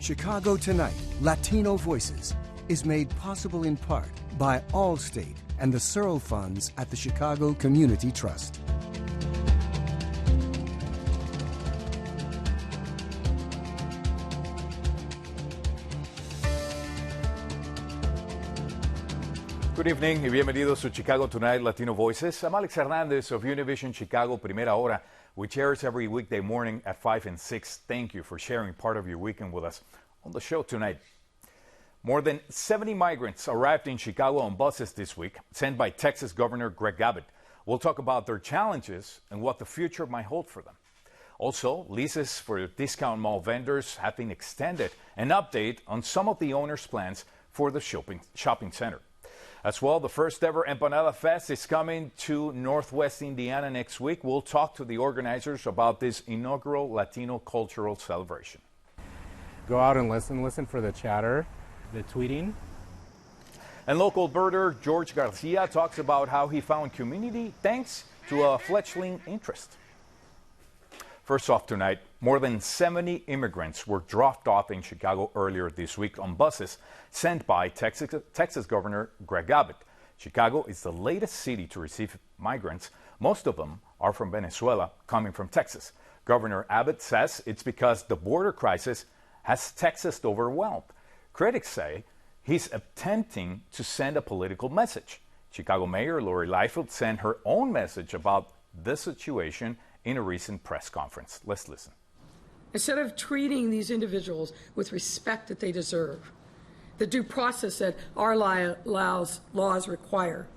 Chicago Tonight, Latino Voices, is made possible in part by Allstate and the Searle Funds at the Chicago Community Trust. Good evening y bienvenidos to Chicago Tonight, Latino Voices. I'm Alex Hernandez of Univision Chicago Primera Hora, which airs every weekday morning at 5 and 6. Thank you for sharing part of your weekend with us. On the show tonight, more than 70 migrants arrived in Chicago on buses this week, sent by Texas Governor Greg Abbott. We'll talk about their challenges and what the future might hold for them. Also, leases for discount mall vendors have been extended. An update on some of the owners' plans for the shopping center. As well, the first ever Empanada Fest is coming to Northwest Indiana next week. We'll talk to the organizers about this inaugural Latino cultural celebration. Go out and listen for the chatter, the tweeting. And local birder George Garcia talks about how he found community thanks to a fledgling interest. First off tonight, more than 70 immigrants were dropped off in Chicago earlier this week on buses sent by Texas Governor Greg Abbott. Chicago is the latest city to receive migrants. Most of them are from Venezuela, coming from Texas. Governor Abbott says it's because the border crisis has Texas overwhelmed. Critics say he's attempting to send a political message. Chicago Mayor Lori Lightfoot sent her own message about the situation in a recent press conference. Let's listen. Instead of treating these individuals with respect that they deserve, the due process that our laws require,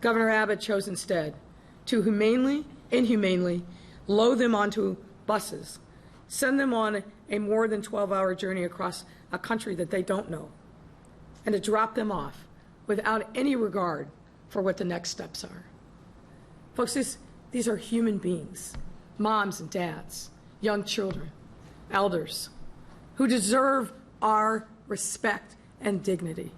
Governor Abbott chose instead to inhumanely load them onto buses, send them on a more than 12-hour journey across a country that they don't know, and to drop them off without any regard for what the next steps are. Folks, these are human beings, moms and dads, young children, elders, who deserve our respect and dignity.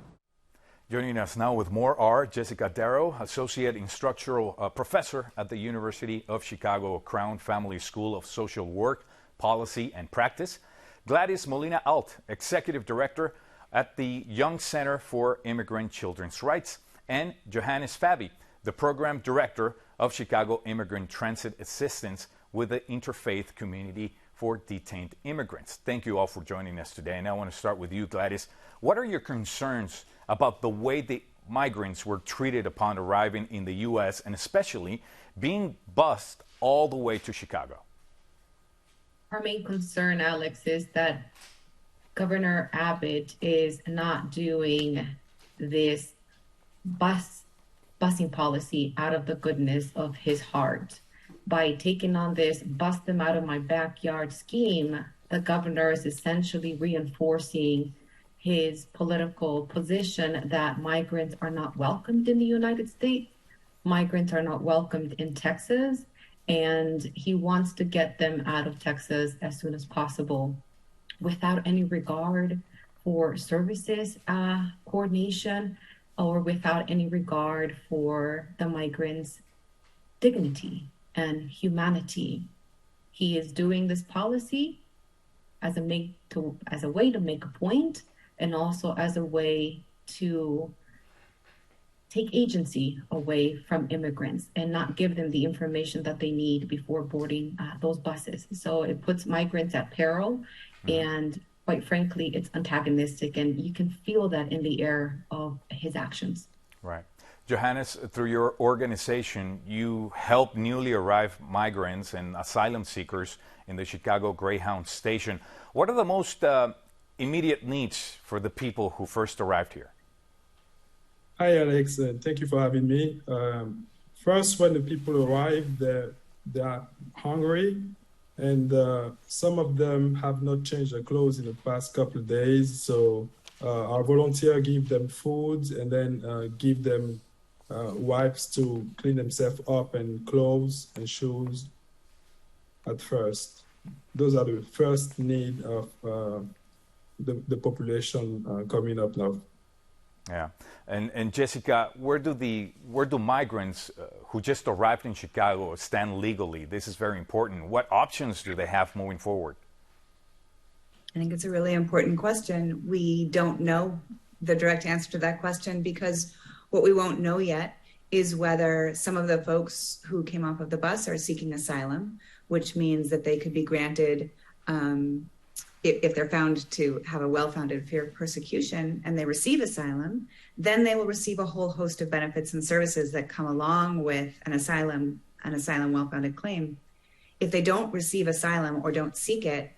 Joining us now with more are Jessica Darrow, Associate Instructional Professor at the University of Chicago Crown Family School of Social Work, Policy and Practice, Gladys Molina-Alt, Executive Director at the Young Center for Immigrant Children's Rights, and Johannes Fabi, the Program Director of Chicago Immigrant Transit Assistance with the Interfaith Community for Detained Immigrants. Thank you all for joining us today. And I want to start with you, Gladys. What are your concerns about the way the migrants were treated upon arriving in the U.S. and especially being bused all the way to Chicago? Our main concern, Alex, is that Governor Abbott is not doing this busing policy out of the goodness of his heart. By taking on this bust them out of my backyard scheme, the governor is essentially reinforcing his political position that migrants are not welcomed in the United States, migrants are not welcomed in Texas, and he wants to get them out of Texas as soon as possible without any regard for services coordination or without any regard for the migrants' dignity and humanity. He is doing this policy as a way to make a point and also as a way to take agency away from immigrants and not give them the information that they need before boarding those buses. So it puts migrants at peril, and quite frankly, it's antagonistic, and you can feel that in the air of his actions. Right. Johannes, through your organization, you help newly arrived migrants and asylum seekers in the Chicago Greyhound station. What are the most immediate needs for the people who first arrived here? Hi, Alex. Thank you for having me. First, when the people arrive, they are hungry, and some of them have not changed their clothes in the past couple of days. So our volunteer give them food and then give them wipes to clean themselves up and clothes and shoes at first. Those are the first need of the population coming up now. Yeah, and Jessica, where do migrants who just arrived in Chicago stand legally? This is very important. What options do they have moving forward? I think it's a really important question. We don't know the direct answer to that question because what we won't know yet is whether some of the folks who came off of the bus are seeking asylum, which means that they could be granted, if they're found to have a well-founded fear of persecution and they receive asylum, then they will receive a whole host of benefits and services that come along with an asylum well-founded claim. If they don't receive asylum or don't seek it,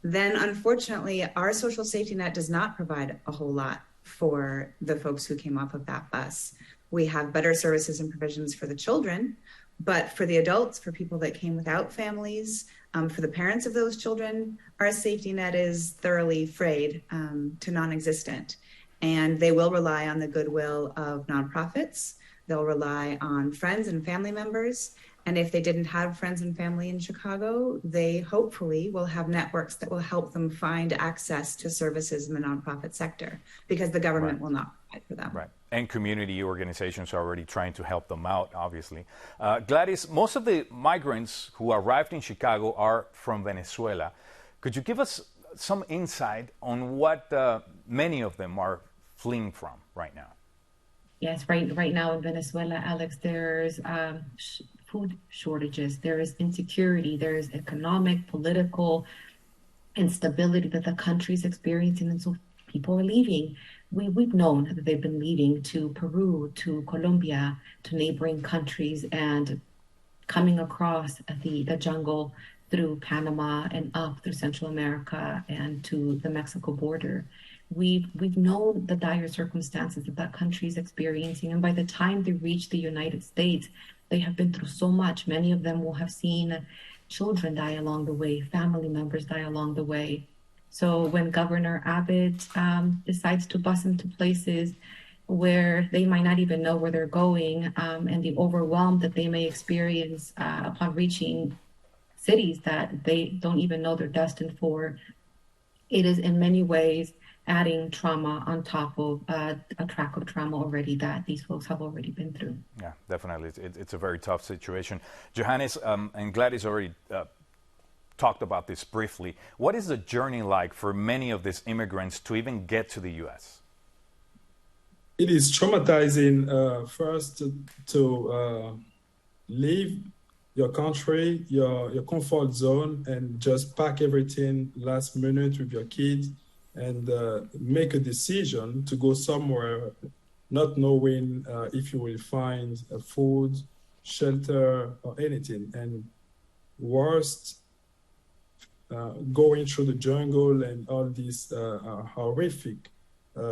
then unfortunately, our social safety net does not provide a whole lot for the folks who came off of that bus. We have better services and provisions for the children, but for the adults, for people that came without families, for the parents of those children, our safety net is thoroughly frayed to non-existent. And they will rely on the goodwill of nonprofits. They'll rely on friends and family members. And if they didn't have friends and family in Chicago, they hopefully will have networks that will help them find access to services in the nonprofit sector because the government will not provide for them. Right. And community organizations are already trying to help them out, obviously. Gladys, most of the migrants who arrived in Chicago are from Venezuela. Could you give us some insight on what many of them are fleeing from right now? Yes, right now in Venezuela, Alex, there's food shortages, there is insecurity, there is economic, political instability that the country's experiencing, and so people are leaving. We've known that they've been leaving to Peru, to Colombia, to neighboring countries, and coming across the jungle through Panama and up through Central America and to the Mexico border. We've known the dire circumstances that that country is experiencing, and by the time they reach the United States, they have been through so much. Many of them will have seen children die along the way, family members die along the way. So when Governor Abbott decides to bus them to places where they might not even know where they're going, and the overwhelm that they may experience upon reaching cities that they don't even know they're destined for, it is in many ways adding trauma on top of a track of trauma already that these folks have already been through. Yeah, definitely. It's a very tough situation. Johannes and Gladys already talked about this briefly. What is the journey like for many of these immigrants to even get to the U.S.? It is traumatizing first to leave your country, your comfort zone, and just pack everything last minute with your kids and make a decision to go somewhere, not knowing if you will find food, shelter, or anything. And worst, going through the jungle and all these horrific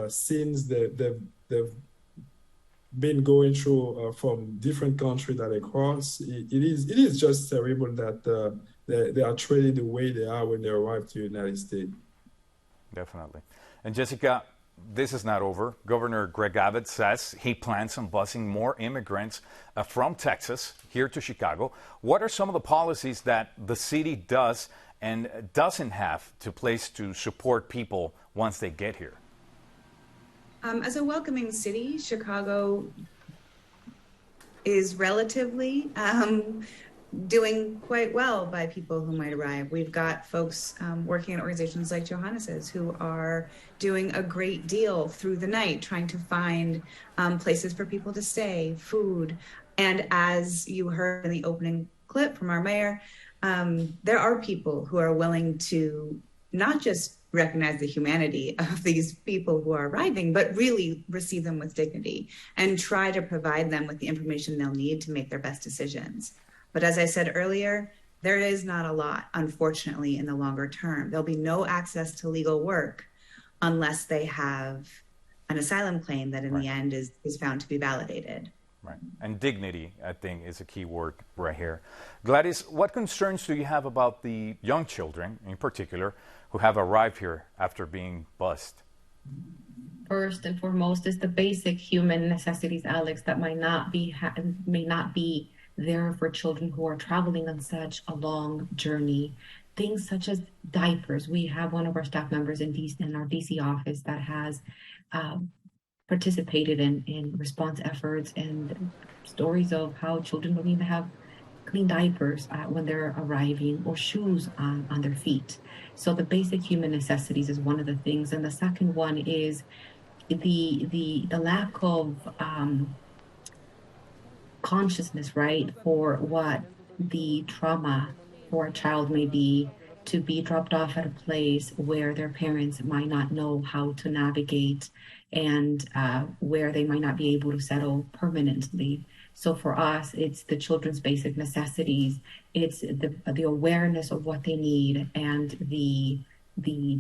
scenes that they've been going through from different countries that they cross. It is just terrible that they are treated the way they are when they arrive to the United States. Definitely. And Jessica, this is not over. Governor Greg Abbott says he plans on busing more immigrants from Texas here to Chicago. What are some of the policies that the city does and doesn't have to place to support people once they get here? As a welcoming city, Chicago is relatively doing quite well by people who might arrive. We've got folks working in organizations like Johannes's who are doing a great deal through the night, trying to find places for people to stay, food. And as you heard in the opening clip from our mayor, there are people who are willing to not just recognize the humanity of these people who are arriving, but really receive them with dignity and try to provide them with the information they'll need to make their best decisions. But as I said earlier, there is not a lot, unfortunately, in the longer term. There'll be no access to legal work unless they have an asylum claim that in the end is found to be validated. Right. And dignity, I think, is a key word right here. Gladys, what concerns do you have about the young children, in particular, who have arrived here after being bused? First and foremost is the basic human necessities, Alex, that may not be there for children who are traveling on such a long journey. Things such as diapers. We have one of our staff members in our DC office that has participated in response efforts and stories of how children don't even have clean diapers when they're arriving, or shoes on their feet. So the basic human necessities is one of the things. And the second one is the lack of consciousness, right, for what the trauma for a child may be, to be dropped off at a place where their parents might not know how to navigate, and where they might not be able to settle permanently. So for us, it's the children's basic necessities. It's the awareness of what they need, and the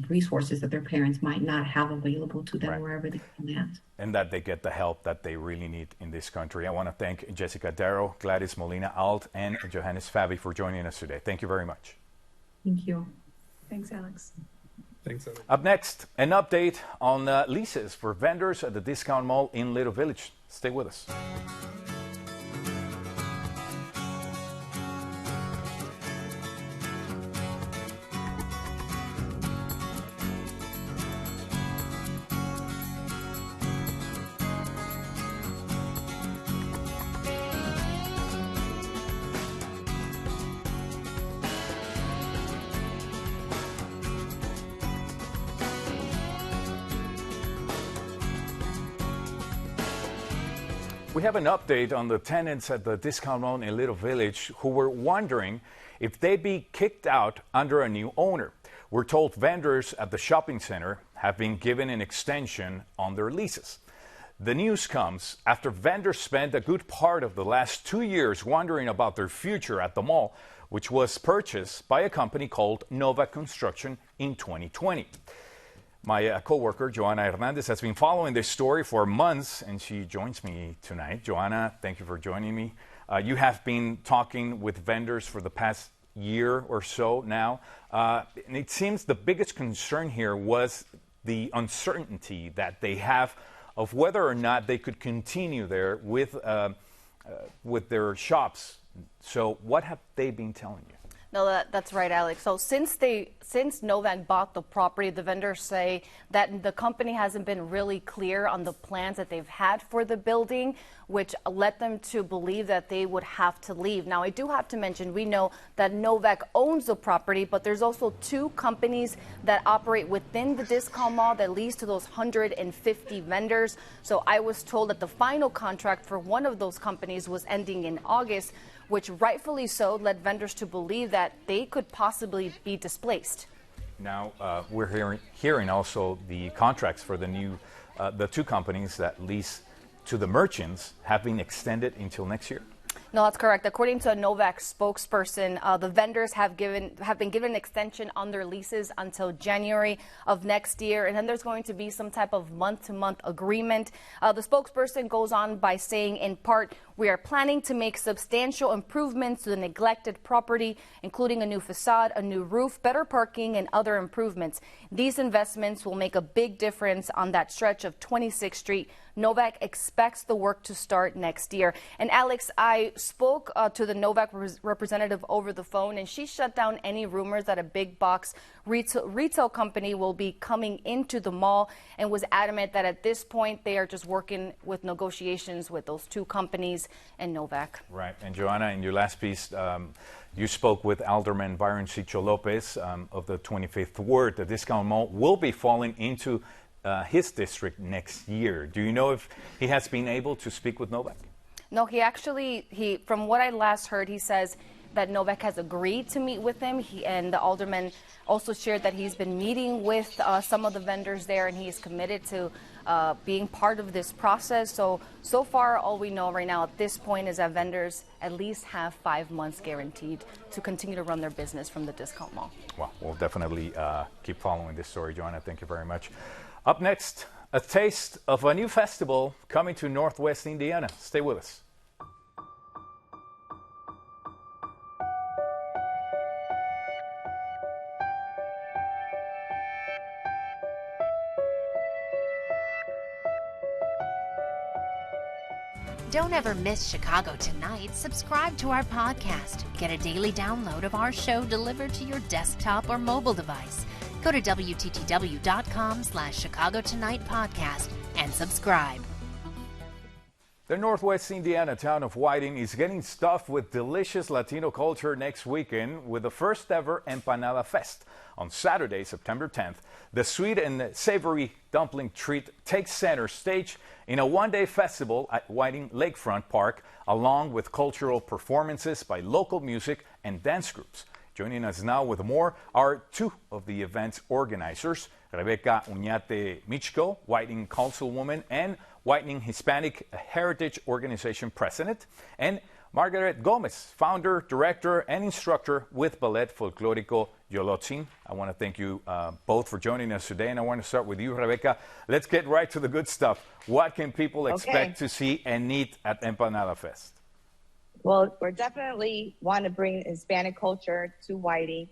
resources that their parents might not have available to them, right, wherever they land. And that they get the help that they really need in this country. I want to thank Jessica Darrow, Gladys Molina-Alt, and Johannes Fabi for joining us today. Thank you very much. Thank you. Thanks, Alex. Thanks, Alex. Up next, an update on leases for vendors at the Discount Mall in Little Village. Stay with us. We have an update on the tenants at the Discount Mall in Little Village who were wondering if they'd be kicked out under a new owner. We're told vendors at the shopping center have been given an extension on their leases. The news comes after vendors spent a good part of the last 2 years wondering about their future at the mall, which was purchased by a company called Novak Construction in 2020. My co-worker, Joanna Hernandez, has been following this story for months, and she joins me tonight. Joanna, thank you for joining me. You have been talking with vendors for the past year or so now, and it seems the biggest concern here was the uncertainty that they have of whether or not they could continue there with their shops. So what have they been telling you? No, that's right, Alex. So since Novak bought the property, the vendors say that the company hasn't been really clear on the plans that they've had for the building, which led them to believe that they would have to leave. Now, I do have to mention, we know that Novak owns the property, but there's also 2 companies that operate within the discount mall that leads to those 150 vendors. So I was told that the final contract for one of those companies was ending in August, which rightfully so led vendors to believe that they could possibly be displaced. Now, we're hearing also the contracts for the 2 companies that lease to the merchants have been extended until next year. No, that's correct. According to a Novak spokesperson, the vendors have been given an extension on their leases until January of next year, and then there's going to be some type of month-to-month agreement. The spokesperson goes on by saying, in part, we are planning to make substantial improvements to the neglected property, including a new facade, a new roof, better parking, and other improvements. These investments will make a big difference on that stretch of 26th Street. Novak expects the work to start next year. And Alex, I spoke to the Novak representative over the phone, and she shut down any rumors that a big box retail company will be coming into the mall, and was adamant that at this point they are just working with negotiations with those 2 companies and Novak. Right. And Joanna, in your last piece, you spoke with Alderman Byron Cicho Lopez of the 25th Ward. The discount mall will be falling into his district next year. Do you know if he has been able to speak with Novak? No, he from what I last heard, he says that Novak has agreed to meet with him. And the alderman also shared that he's been meeting with some of the vendors there, and he is committed to being part of this process. So far, all we know right now at this point is that vendors at least have 5 months guaranteed to continue to run their business from the discount mall. Well, we'll definitely keep following this story, Joanna. Thank you very much. Up next, a taste of a new festival coming to Northwest Indiana. Stay with us. Don't ever miss Chicago Tonight. Subscribe to our podcast. Get a daily download of our show delivered to your desktop or mobile device. Go to WTTW.com/Chicago Tonight Podcast and subscribe. The Northwest Indiana town of Whiting is getting stuffed with delicious Latino culture next weekend with the first ever Empanada Fest. On Saturday, September 10th, the sweet and savory dumpling treat takes center stage in a one-day festival at Whiting Lakefront Park, along with cultural performances by local music and dance groups. Joining us now with more are two of the event's organizers, Rebecca Uñate Michko, Whiting Councilwoman and Whiting Hispanic Heritage Organization President, and Margaret Gomez, founder, director, and instructor with Ballet Folclórico Yolotzin. I want to thank you both for joining us today, and I want to start with you, Rebecca. Let's get right to the good stuff. What can people expect to see and eat at Empanada Fest? Well, we're definitely want to bring Hispanic culture to Whiting.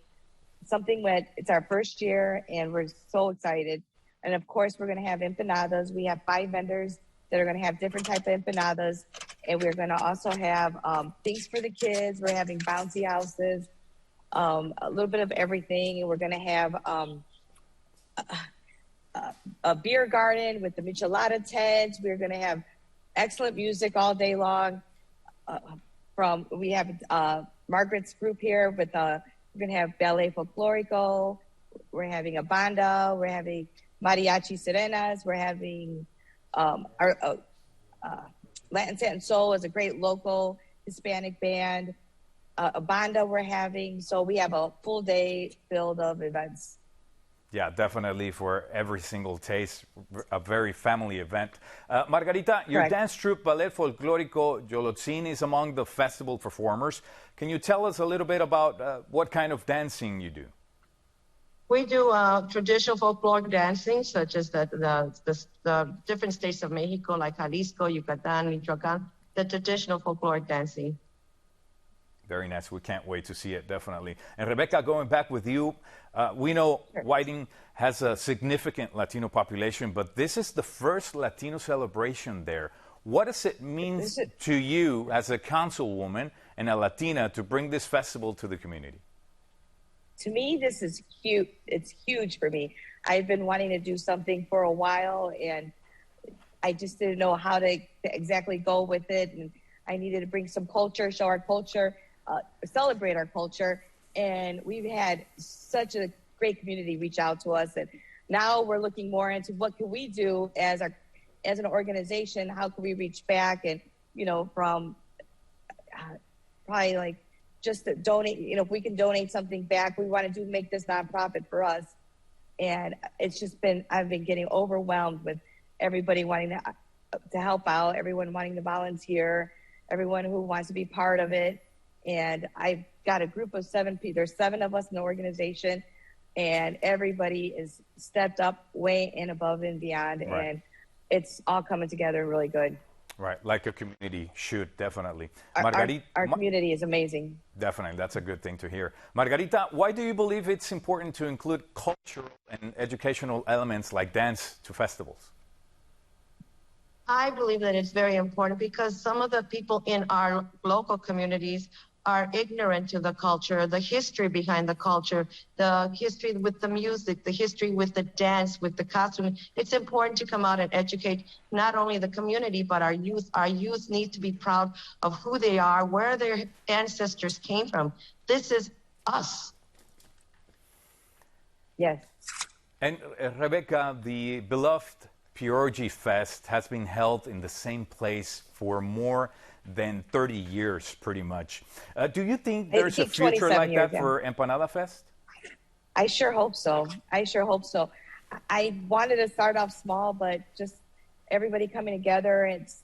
Something that it's our first year, and we're so excited. And of course, we're going to have empanadas. We have 5 vendors that are going to have different types of empanadas. And we're going to also have things for the kids. We're having bouncy houses, a little bit of everything. And we're going to have a beer garden with the michelada tent. We're going to have excellent music all day long. We have Margaret's group here with we're going to have Ballet Folclórico. We're having a banda. We're having mariachi sirenas. We're having our Latin Satin Soul is a great local Hispanic band. A banda we're having. So we have a full day filled of events. Yeah, definitely for every single taste, a very family event. Margarita, your dance troupe Ballet Folclórico Yolotzin is among the festival performers. Can you tell us a little bit about what kind of dancing you do? We do traditional folkloric dancing, such as the different states of Mexico, like Jalisco, Yucatan, Michoacan, the traditional folkloric dancing. Very nice. We can't wait to see it, definitely. And Rebecca, going back with you, we know Whiting has a significant Latino population, but this is the first Latino celebration there. What does it mean to you as a councilwoman and a Latina to bring this festival to the community? To me, this is huge. It's huge for me. I've been wanting to do something for a while, and I just didn't know how to exactly go with it. And I needed to bring some culture, show our culture, celebrate our culture. And we've had such a great community reach out to us. And now we're looking more into what can we do as an organization? How can we reach back? And, from probably like, just to donate, if we can donate something back, we want to make this nonprofit for us. And it's just I've been getting overwhelmed with everybody wanting to help out, everyone wanting to volunteer, everyone who wants to be part of it. And I've got a group of 7 people. There's 7 of us in the organization, and everybody is stepped up way and above and beyond. Right. And it's all coming together really good. Right, like a community should, definitely. Our community is amazing. Definitely, that's a good thing to hear. Margarita, why do you believe it's important to include cultural and educational elements like dance to festivals? I believe that it's very important because some of the people in our local communities are ignorant to the culture, the history behind the culture, the history with the music, the history with the dance, with the costume. It's important to come out and educate not only the community, but our youth. Our youth need to be proud of who they are, where their ancestors came from. This is us. Yes. And Rebecca, the beloved Pierogi Fest has been held in the same place for more than 30 years, pretty much. Do you think there's a future like that for Empanada Fest? I sure hope so. I wanted to start off small, but just everybody coming together, it's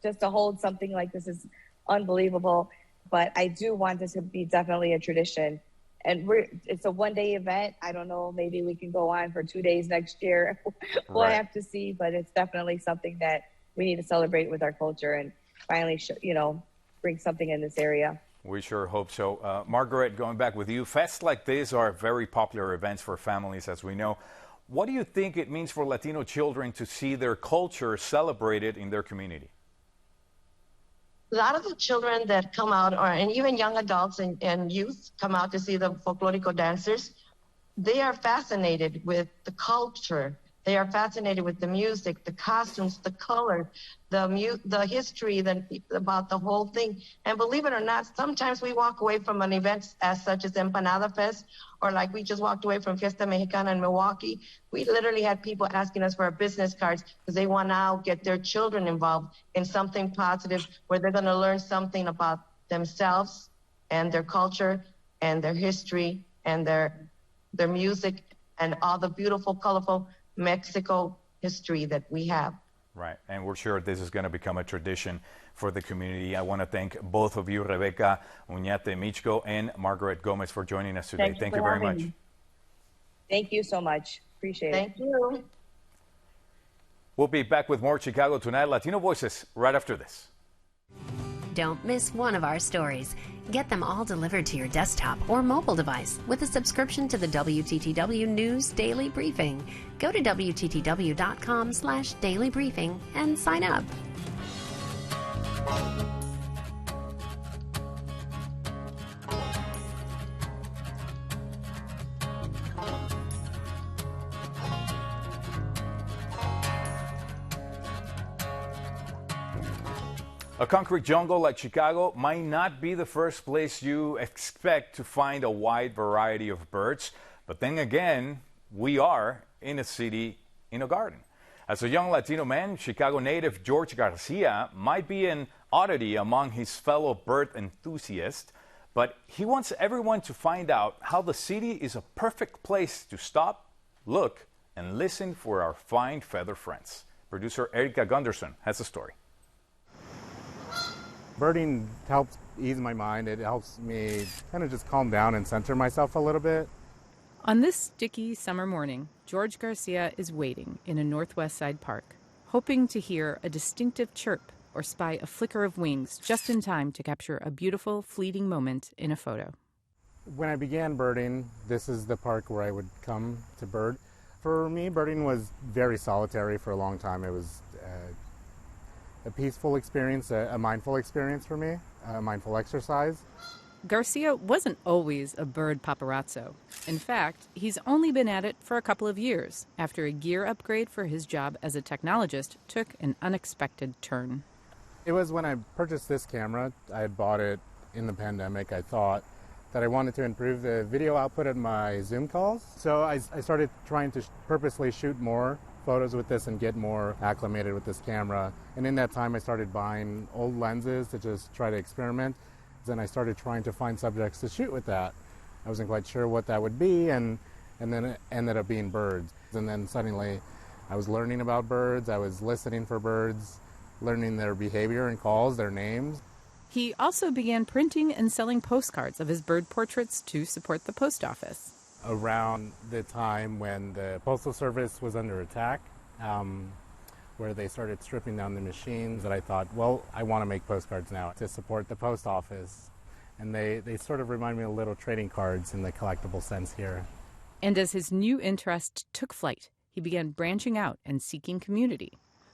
just to hold something like this is unbelievable. But I do want this to be definitely a tradition. And it's a one-day event. I don't know, maybe we can go on for 2 days next year. We'll have to see, but it's definitely something that we need to celebrate with our culture and finally, bring something in this area. We sure hope so. Margaret, going back with you, fests like this are very popular events for families, as we know. What do you think it means for Latino children to see their culture celebrated in their community? A lot of the children that come out, and even young adults and youth come out to see the folklorico dancers, they are fascinated with the culture They are fascinated with the music, the costumes, the colors, the history about the whole thing. And believe it or not, sometimes we walk away from an event as such as Empanada Fest, or like we just walked away from Fiesta Mexicana in Milwaukee. We literally had people asking us for our business cards because they want to now get their children involved in something positive where they're going to learn something about themselves and their culture and their history and their music and all the beautiful, colorful Mexico history that we have. Right, and we're sure this is going to become a tradition for the community. I want to thank both of you, Rebecca Uñate Michko and Margaret Gomez, for joining us today. Thank you very much. Thank you so much. Appreciate it. Thank you. We'll be back with more Chicago Tonight Latino Voices right after this. Don't miss one of our stories. Get them all delivered to your desktop or mobile device with a subscription to the WTTW News Daily Briefing. Go to WTTW.com/daily briefing and sign up. A concrete jungle like Chicago might not be the first place you expect to find a wide variety of birds, but then again, we are in a city in a garden. As a young Latino man, Chicago native George Garcia might be an oddity among his fellow bird enthusiasts, but he wants everyone to find out how the city is a perfect place to stop, look, and listen for our fine feather friends. Producer Erica Gunderson has a story. Birding helps ease my mind. It helps me kind of just calm down and center myself a little bit. On this sticky summer morning, George Garcia is waiting in a Northwest Side park, hoping to hear a distinctive chirp or spy a flicker of wings just in time to capture a beautiful, fleeting moment in a photo. When I began birding, this is the park where I would come to bird. For me, birding was very solitary for a long time. It was a peaceful experience, a mindful experience for me, a mindful exercise. Garcia wasn't always a bird paparazzo. In fact, he's only been at it for a couple of years after a gear upgrade for his job as a technologist took an unexpected turn. It was when I purchased this camera. I had bought it in the pandemic. I thought that I wanted to improve the video output of my Zoom calls. So I started trying to purposely shoot more photos with this and get more acclimated with this camera. And in that time, I started buying old lenses to just try to experiment. Then I started trying to find subjects to shoot with that. I wasn't quite sure what that would be, and then it ended up being birds. And then suddenly, I was learning about birds. I was listening for birds, learning their behavior and calls, their names. He also began printing and selling postcards of his bird portraits to support the post office. Around the time when the Postal Service was under attack, where they started stripping down the machines, that I thought, well, I want to make postcards now to support the post office. And they sort of remind me of little trading cards in the collectible sense here. And as his new interest took flight, he began branching out and seeking community.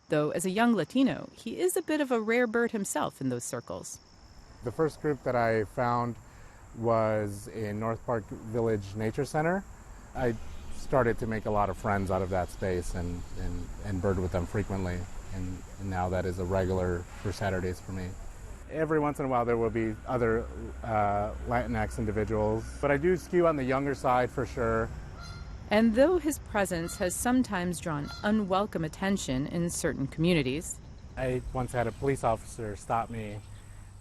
Though as a young Latino, he is a bit of a rare bird himself in those circles. The first group that I found was in North Park Village Nature Center. I started to make a lot of friends out of that space and bird with them frequently, and now that is a regular for Saturdays for me. Every once in a while there will be other Latinx individuals, but I do skew on the younger side for sure. And though his presence has sometimes drawn unwelcome attention in certain communities. I once had a police officer stop me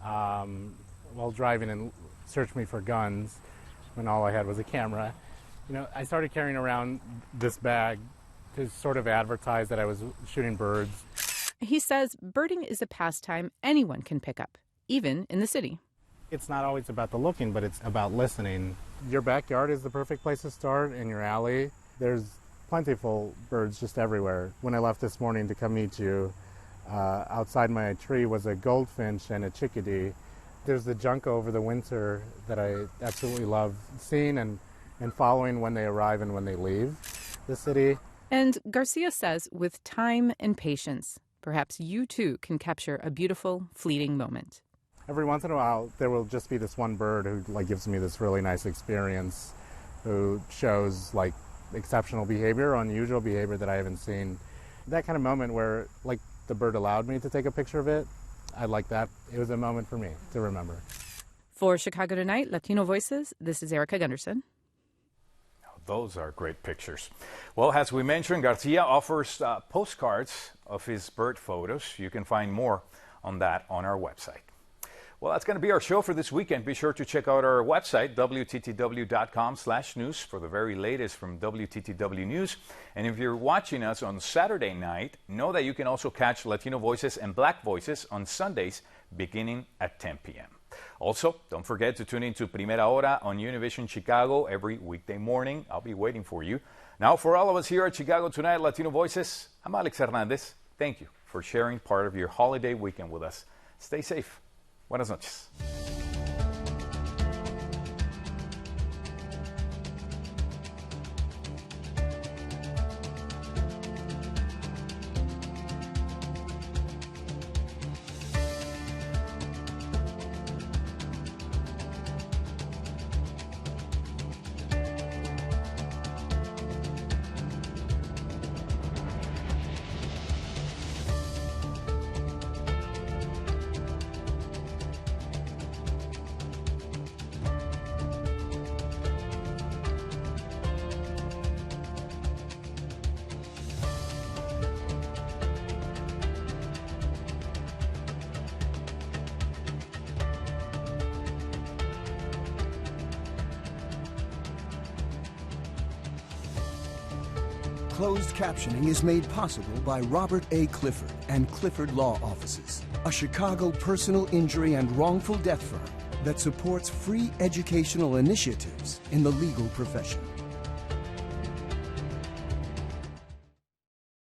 while driving and search me for guns when all I had was a camera. You know, I started carrying around this bag to sort of advertise that I was shooting birds. He says birding is a pastime anyone can pick up, even in the city. It's not always about the looking, but it's about listening. Your backyard is the perfect place to start, in your alley. There's plentiful birds just everywhere. When I left this morning to come meet you, outside my tree was a goldfinch and a chickadee. There's the junco over the winter that I absolutely love seeing and following when they arrive and when they leave the city. And Garcia says with time and patience, perhaps you too can capture a beautiful, fleeting moment. Every once in a while, there will just be this one bird who gives me this really nice experience, who shows exceptional behavior or unusual behavior that I haven't seen. That kind of moment where, like, the bird allowed me to take a picture of it, I like that. It was a moment for me to remember. For Chicago Tonight, Latino Voices, this is Erica Gunderson. Those are great pictures. Well, as we mentioned, Garcia offers postcards of his bird photos. You can find more on that on our website. Well, that's going to be our show for this weekend. Be sure to check out our website, WTTW.com/news, for the very latest from WTTW News. And if you're watching us on Saturday night, know that you can also catch Latino Voices and Black Voices on Sundays beginning at 10 p.m. Also, don't forget to tune in to Primera Hora on Univision Chicago every weekday morning. I'll be waiting for you. Now, for all of us here at Chicago Tonight, Latino Voices, I'm Alex Hernandez. Thank you for sharing part of your holiday weekend with us. Stay safe. Buenas noches. Closed captioning is made possible by Robert A. Clifford and Clifford Law Offices, a Chicago personal injury and wrongful death firm that supports free educational initiatives in the legal profession.